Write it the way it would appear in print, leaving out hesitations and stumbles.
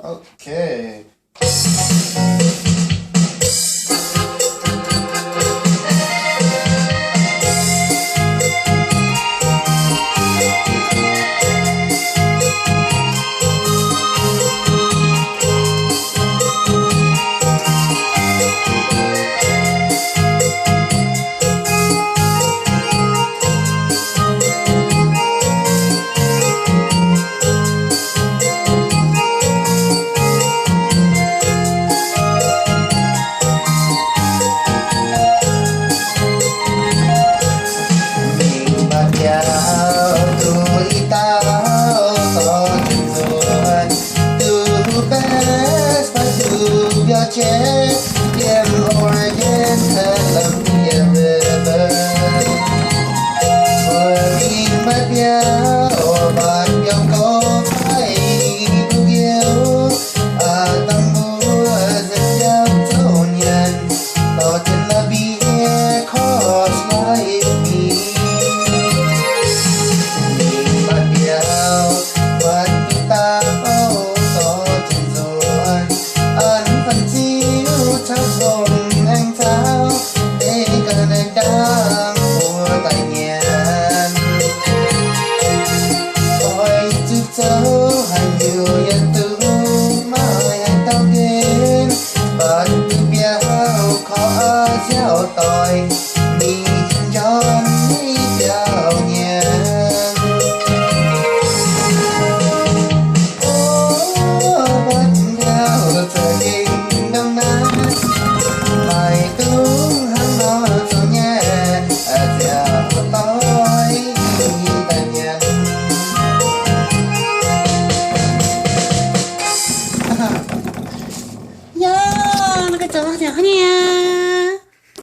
Okay. Trẻ em hồi đến thật lắm nhà về vừa đi mất nhau bạn nhau có phải yêu yêu tâm mua dần nhau thâu nhận tỏ chân là biết khó sai mình mất nhau mất ta tỏ chân rồi anh phần chiếu tháo hồn anh tháo để cả đời đang của tại nhàn ôi chút dấu hành nhiều nhân tử mai anh tao đến bạn cứ béo khó gieo tội mình cho mấy béo nhàn bắt béo trời kinh đông nam mày tướng hắn nó cho nhé giờ tối ta nhận 야, 나 cái chó nhà nha.